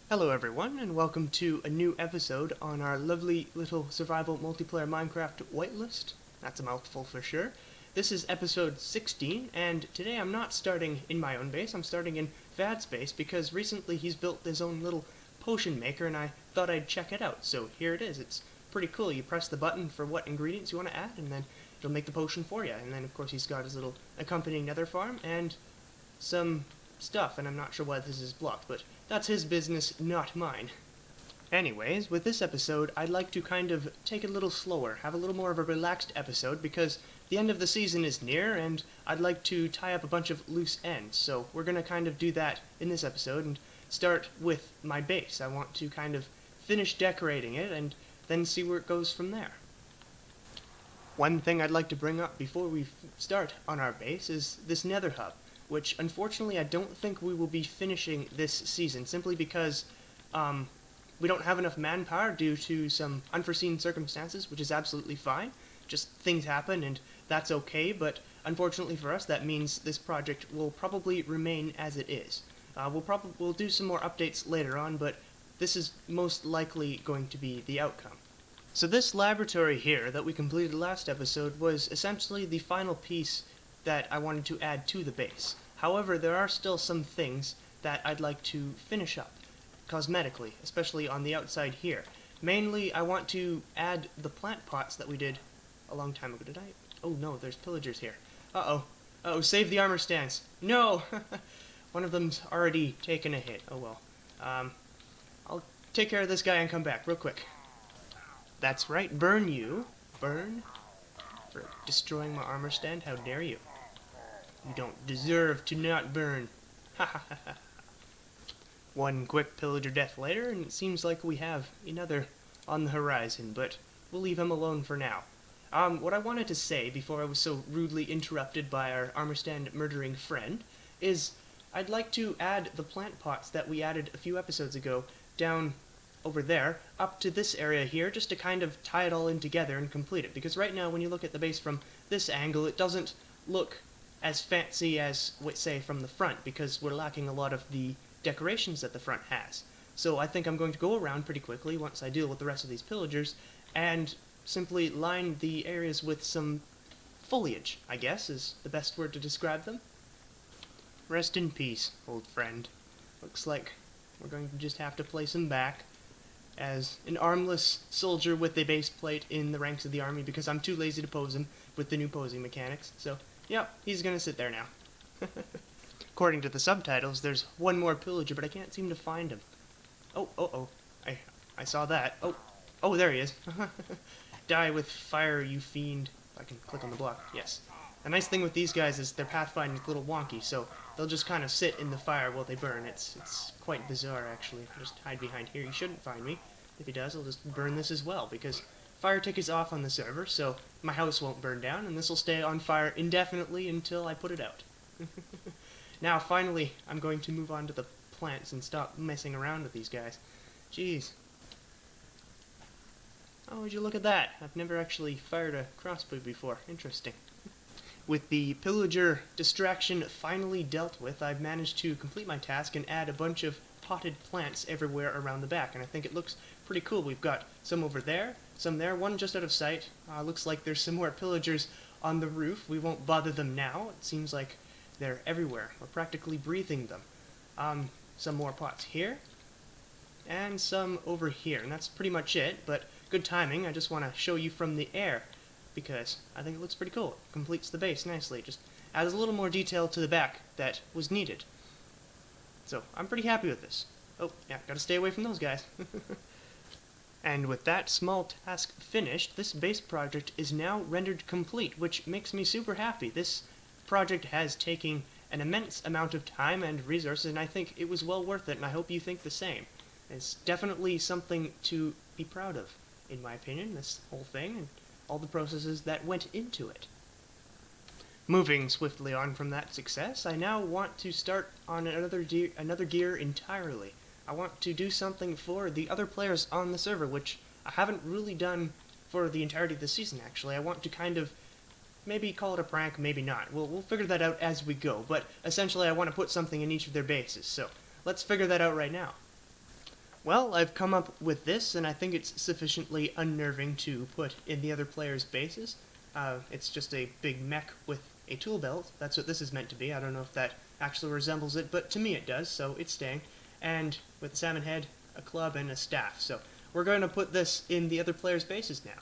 Hello everyone, and welcome to a new episode on our lovely little survival multiplayer Minecraft Whitelist. That's a mouthful for sure. This is episode 16, and today I'm not starting in my own base, I'm starting in Vad's base because recently he's built his own little potion maker and I thought I'd check it out. So here it is. It's pretty cool. You press the button for what ingredients you want to add and then it'll make the potion for you. And then of course he's got his little accompanying nether farm and some stuff, and I'm not sure why this is blocked, but that's his business, not mine. Anyways, with this episode, I'd like to kind of take it a little slower, have a little more of a relaxed episode, because the end of the season is near, and I'd like to tie up a bunch of loose ends, so we're going to kind of do that in this episode, and start with my base. I want to kind of finish decorating it, and then see where it goes from there. One thing I'd like to bring up before we start on our base is this nether hub, which unfortunately I don't think we will be finishing this season, simply because we don't have enough manpower due to some unforeseen circumstances, which is absolutely fine. Just things happen and that's okay, but unfortunately for us that means this project will probably remain as it is. We'll do some more updates later on, but this is most likely going to be the outcome. So this laboratory here that we completed last episode was essentially the final piece that I wanted to add to the base. However, there are still some things that I'd like to finish up cosmetically, especially on the outside here. Mainly, I want to add the plant pots that we did a long time ago. Did I? Oh no, there's pillagers here. Uh-oh. Uh-oh, save the armor stance. No! One of them's already taken a hit. Oh well. I'll take care of this guy and come back real quick. That's right, burn you. Burn? For destroying my armor stand? How dare you? You don't deserve to not burn. Ha ha ha ha. One quick pillager death later, and it seems like we have another on the horizon, but we'll leave him alone for now. What I wanted to say before I was so rudely interrupted by our armor stand murdering friend is I'd like to add the plant pots that we added a few episodes ago down over there up to this area here, just to kind of tie it all in together and complete it, because right now when you look at the base from this angle it doesn't look as fancy as, say, from the front, because we're lacking a lot of the decorations that the front has. So I think I'm going to go around pretty quickly once I deal with the rest of these pillagers and simply line the areas with some foliage, I guess is the best word to describe them. Rest in peace, old friend. Looks like we're going to just have to place him back as an armless soldier with a base plate in the ranks of the army, because I'm too lazy to pose him with the new posing mechanics. So yep, he's gonna sit there now. According to the subtitles, there's one more pillager, but I can't seem to find him. Oh. I saw that. Oh, there he is. Die with fire, you fiend. If I can click on the block. Yes. The nice thing with these guys is their pathfinding is a little wonky, so they'll just kind of sit in the fire while they burn. It's quite bizarre, actually. I'll just hide behind here. He shouldn't find me. If he does, I'll just burn this as well, because fire tick is off on the server, so my house won't burn down, and this will stay on fire indefinitely until I put it out. Now, finally, I'm going to move on to the plants and stop messing around with these guys. Jeez. Oh, would you look at that? I've never actually fired a crossbow before. Interesting. With the pillager distraction finally dealt with, I've managed to complete my task and add a bunch of potted plants everywhere around the back, and I think it looks pretty cool. We've got some over there, some there, one just out of sight. Looks like there's some more pillagers on the roof. We won't bother them now. It seems like they're everywhere. We're practically breathing them. Some more pots here, and some over here, and that's pretty much it, but good timing. I just want to show you from the air, because I think it looks pretty cool. It completes the base nicely. Just adds a little more detail to the back that was needed. So I'm pretty happy with this. Oh, yeah, gotta stay away from those guys. And with that small task finished, this base project is now rendered complete, which makes me super happy. This project has taken an immense amount of time and resources, and I think it was well worth it, and I hope you think the same. It's definitely something to be proud of, in my opinion, this whole thing, and all the processes that went into it. Moving swiftly on from that success, I now want to start on another gear entirely. I want to do something for the other players on the server, which I haven't really done for the entirety of the season, actually. I want to kind of maybe call it a prank, maybe not. We'll figure that out as we go, but essentially I want to put something in each of their bases, so let's figure that out right now. Well, I've come up with this, and I think it's sufficiently unnerving to put in the other player's bases. It's just a big mech with a tool belt. That's what this is meant to be. I don't know if that actually resembles it, but to me it does, so it's staying. And with a salmon head, a club, and a staff. So we're going to put this in the other player's bases now.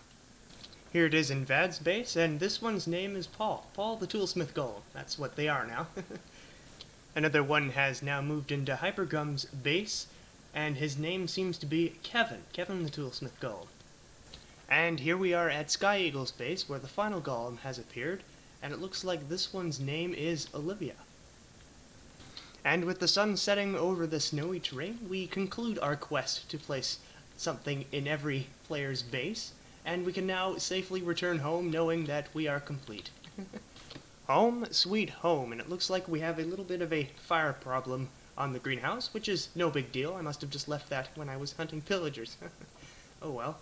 Here it is in Vad's base, and this one's name is Paul. Paul the Toolsmith Golem. That's what they are now. Another one has now moved into Hypergum's base, and his name seems to be Kevin. Kevin the Toolsmith Golem. And here we are at Sky Eagle's base, where the final golem has appeared, and it looks like this one's name is Olivia. And with the sun setting over the snowy terrain, we conclude our quest to place something in every player's base, and we can now safely return home knowing that we are complete. Home sweet home, and it looks like we have a little bit of a fire problem on the greenhouse, which is no big deal. I must have just left that when I was hunting pillagers. Oh well.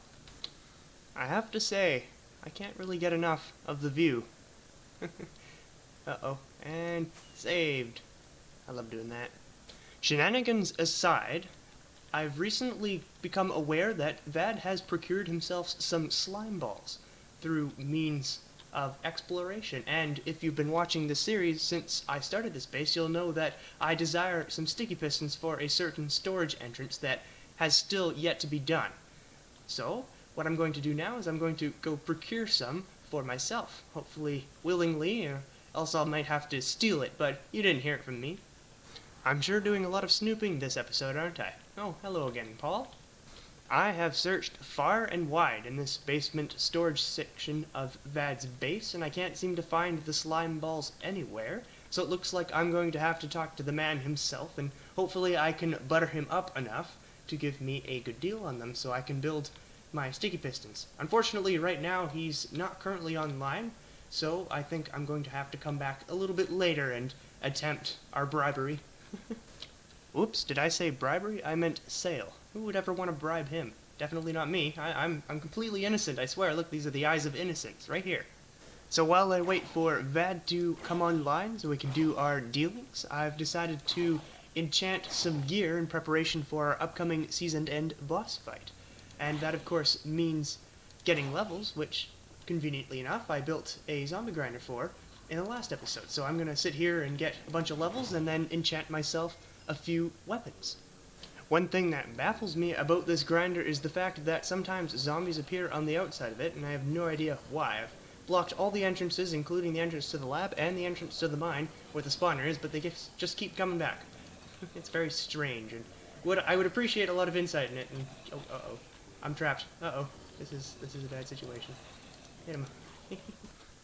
I have to say, I can't really get enough of the view. Uh-oh, and saved. I love doing that. Shenanigans aside, I've recently become aware that Vad has procured himself some slime balls through means of exploration, and if you've been watching this series since I started this base, you'll know that I desire some sticky pistons for a certain storage entrance that has still yet to be done. So, what I'm going to do now is I'm going to go procure some for myself, hopefully willingly, or else I might have to steal it, but you didn't hear it from me. I'm sure doing a lot of snooping this episode, aren't I? Oh, hello again, Paul. I have searched far and wide in this basement storage section of Vad's base, and I can't seem to find the slime balls anywhere, so it looks like I'm going to have to talk to the man himself, and hopefully I can butter him up enough to give me a good deal on them so I can build my sticky pistons. Unfortunately, right now he's not currently online, so I think I'm going to have to come back a little bit later and attempt our bribery. Oops, did I say bribery? I meant sale. Who would ever want to bribe him? Definitely not me. I'm completely innocent, I swear. Look, these are the eyes of innocence, right here. So while I wait for Vad to come online so we can do our dealings, I've decided to enchant some gear in preparation for our upcoming season end boss fight. And that, of course, means getting levels, which, conveniently enough, I built a zombie grinder for in the last episode. So I'm going to sit here and get a bunch of levels and then enchant myself a few weapons. One thing that baffles me about this grinder is the fact that sometimes zombies appear on the outside of it, and I have no idea why. I've blocked all the entrances, including the entrance to the lab and the entrance to the mine, where the spawner is, but they just keep coming back. It's very strange, and I would appreciate a lot of insight in it. And uh-oh, I'm trapped. Uh-oh, this is a bad situation. Hit him.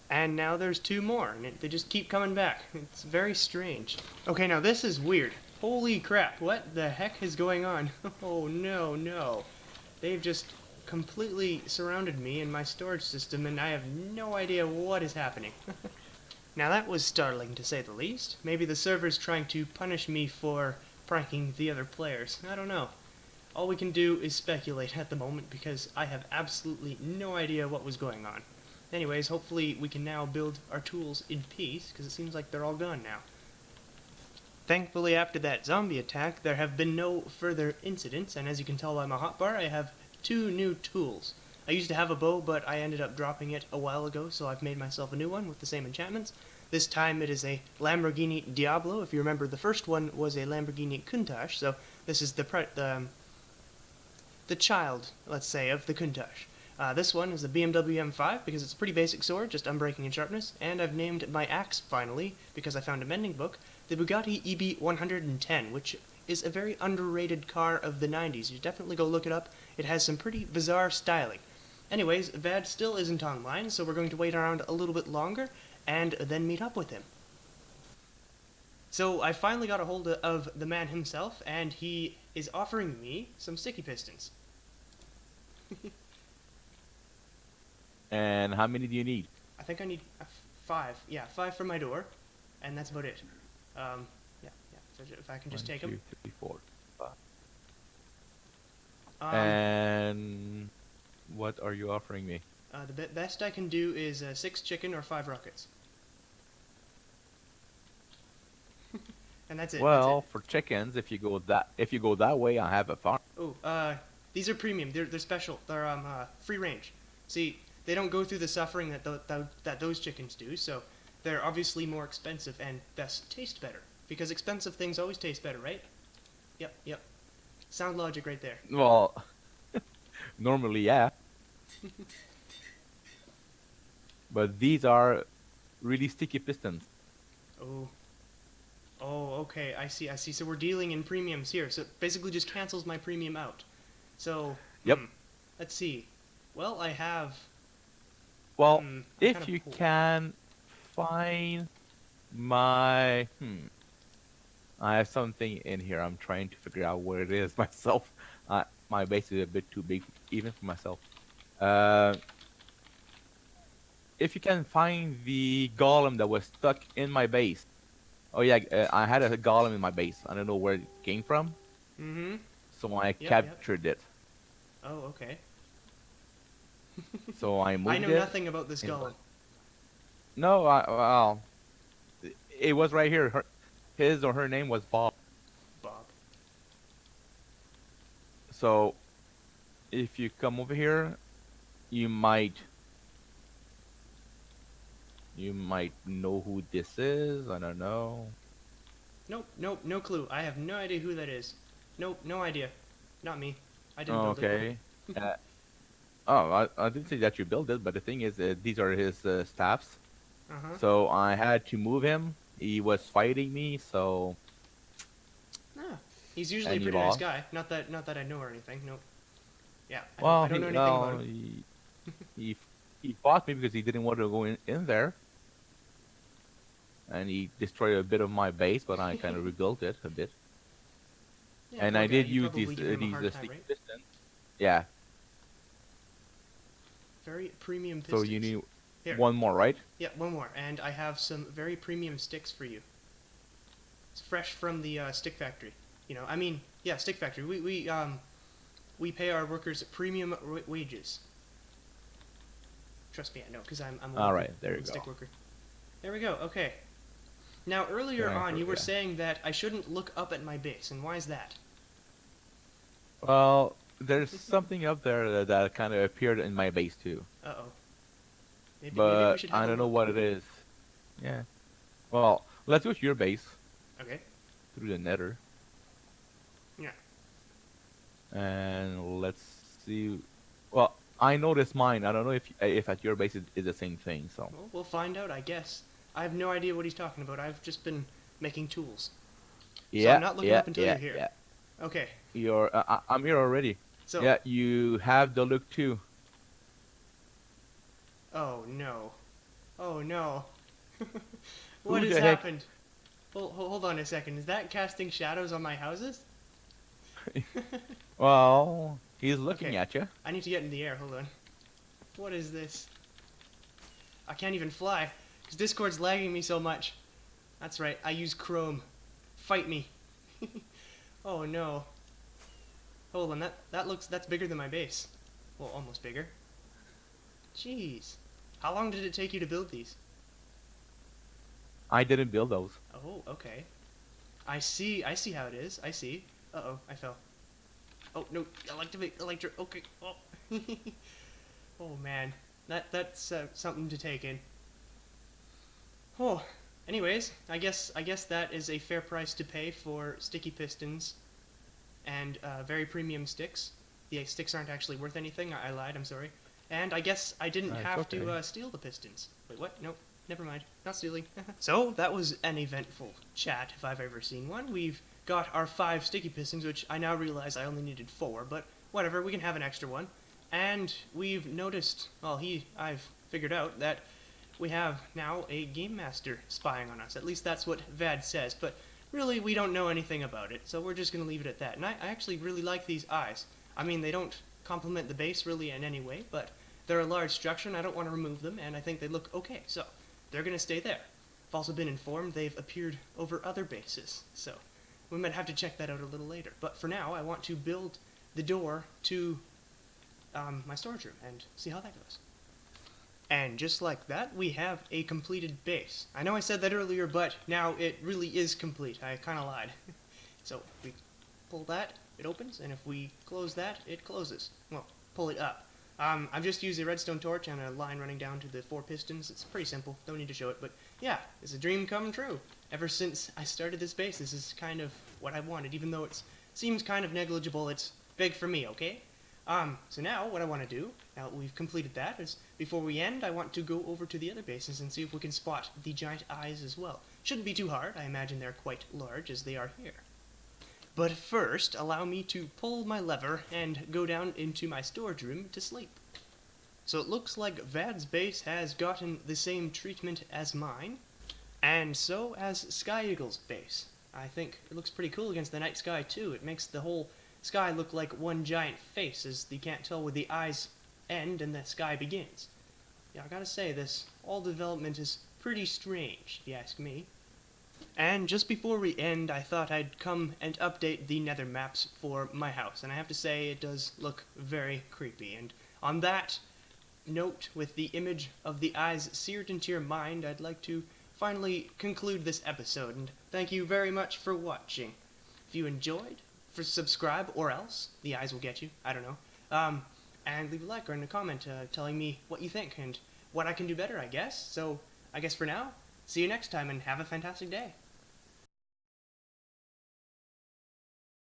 And now there's two more, and they just keep coming back. It's very strange. Okay, now this is weird. Holy crap, what the heck is going on? Oh no, no. They've just completely surrounded me in my storage system, and I have no idea what is happening. Now that was startling, to say the least. Maybe the server's trying to punish me for pranking the other players. I don't know. All we can do is speculate at the moment, because I have absolutely no idea what was going on. Anyways, hopefully we can now build our tools in peace, because it seems like they're all gone now. Thankfully, after that zombie attack, there have been no further incidents, and as you can tell by my hotbar, I have two new tools. I used to have a bow, but I ended up dropping it a while ago, so I've made myself a new one with the same enchantments. This time it is a Lamborghini Diablo. If you remember, the first one was a Lamborghini Countach, so this is the child, let's say, of the Countach. This one is the BMW M5 because it's a pretty basic sword, just unbreaking in sharpness, and I've named my axe, finally, because I found a mending book, the Bugatti EB110, which is a very underrated car of the 90s. You should definitely go look it up. It has some pretty bizarre styling. Anyways, Vad still isn't online, so we're going to wait around a little bit longer and then meet up with him. So I finally got a hold of the man himself, and he is offering me some sticky pistons. And how many do you need? I think I need 5. Yeah, 5 for my door, and that's about it. Yeah. So if I can just take them. 1, 2, 3, 4, 5. And what are you offering me? The best I can do is 6 chicken or 5 rockets. And that's it. That's it. Well, for chickens, if you go that way, I have a farm. Oh, these are premium. They're special. They're free range. See, they don't go through the suffering that those chickens do. So they're obviously more expensive and thus taste better. Because expensive things always taste better, right? Yep, yep. Sound logic right there. Well, normally, yeah, but these are really sticky pistons. Oh, oh, okay. I see. I see. So we're dealing in premiums here. So it basically just cancels my premium out. So, Yep. let's see. Well, I have. Well, I'm kind if of you poor. can find my I have something in here. I'm trying to figure out where it is myself. My base is a bit too big, even for myself. Uh, if you can find the golem that was stuck in my base. Oh yeah, I had a golem in my base. I don't know where it came from, Mm-hmm. so I Yep, yep. captured it. Oh, okay. So I I moved know it. nothing about this In, golem. no, well, it was right here. His or her name was Bob. Bob. So if you come over here, you might know who this is. I don't know. Nope, nope, no clue. I have no idea who that is. Nope, no idea. Not me. I didn't build it. Okay. Uh, oh, I didn't say that you built it, but the thing is, these are his staffs. Uh-huh. So I had to move him. He was fighting me, so Ah. He's usually a and he pretty nice lost. guy. Not that I know or anything. Nope. Yeah, I Well, don't know he anything about well him. he he fought me because he didn't want to go in there, and he destroyed a bit of my base, but I kind of rebuilt it a bit. Yeah, And poor I guy. did You use probably giving him a these hard time, sticky right? pistons. Yeah. Very premium So you pistons. need Here. one more, right? Yeah, one more. And I have some very premium sticks for you. It's fresh from the stick factory. I mean, yeah, stick factory. We pay our workers premium wages. Trust me, I know, because I'm a All worker. right, there I'm you a go. stick worker. There we go. Okay. Now, earlier Thanks on, for you were yeah. saying that I shouldn't look up at my base, and why is that? Well, there's something up there that kind of appeared in my base too, Uh-oh. Maybe we but should have I a don't know look. what it is. Yeah. Well, let's go to your base Okay. through the Nether, Yeah. and let's see. Well, I noticed mine. I don't know if at your base is the same thing. So Well, we'll find out, I guess. I have no idea what he's talking about. I've just been making tools. So I'm yeah, not looking yeah, up until yeah, you're here. yeah. Okay. I'm here already. So, Yeah, you have the look too. oh no. Oh no. What Who has the heck? happened? Hold on a second. Is that casting shadows on my houses? Well, he's looking Okay. at you. I need to get in the air. Hold on. What is this? I can't even fly because Discord's lagging me so much. That's right. I use Chrome. Fight me. Oh no. Hold on. That's bigger than my base. Well, almost bigger. Jeez. How long did it take you to build these? I didn't build those. Oh, okay. I see. I see how it is. I see. Uh-oh, I fell. Oh no, electric. Okay. Oh. Oh man, that's something to take in. Oh. Anyways, I guess that is a fair price to pay for sticky pistons and very premium sticks. The sticks aren't actually worth anything. I lied. I'm sorry. And I guess I didn't It's have okay. to steal the pistons. Wait, what? Nope. Never mind. Not stealing. So that was an eventful chat, if I've ever seen one. We've got our 5 sticky pistons, which I now realize I only needed 4, but whatever, we can have an extra one. And we've noticed, well, I've figured out that we have now a game master spying on us. At least that's what Vad says, but really we don't know anything about it, so we're just going to leave it at that. And I actually really like these eyes. I mean, they don't complement the base really in any way, but they're a large structure and I don't want to remove them, and I think they look okay, so they're going to stay there. I've also been informed they've appeared over other bases, so we might have to check that out a little later. But for now, I want to build the door to my storage room and see how that goes. And just like that, we have a completed base. I know I said that earlier, but now it really is complete. I kind of lied. So we pull that, it opens, and if we close that, it closes. Well, pull it up. I've just used a redstone torch and a line running down to the 4 pistons. It's pretty simple, don't need to show it, but yeah, it's a dream come true. Ever since I started this base, this is kind of what I wanted, even though it seems kind of negligible, it's big for me, okay? So now, what I want to do, now that we've completed that, is before we end, I want to go over to the other bases and see if we can spot the giant eyes as well. Shouldn't be too hard, I imagine they're quite large as they are here. But first, allow me to pull my lever and go down into my storage room to sleep. So it looks like Vad's base has gotten the same treatment as mine, and so has Sky Eagle's base. I think it looks pretty cool against the night sky too. It makes the whole sky look like one giant face, as you can't tell where the eyes end and the sky begins. Yeah, I gotta say, this all development is pretty strange, if you ask me. And just before we end, I thought I'd come and update the nether maps for my house, and I have to say it does look very creepy. And on that note, with the image of the eyes seared into your mind, I'd like to finally conclude this episode, and thank you very much for watching. If you enjoyed, subscribe, or else the eyes will get you, I don't know. And leave a like or a comment telling me what you think and what I can do better, I guess. So, I guess for now, see you next time and have a fantastic day.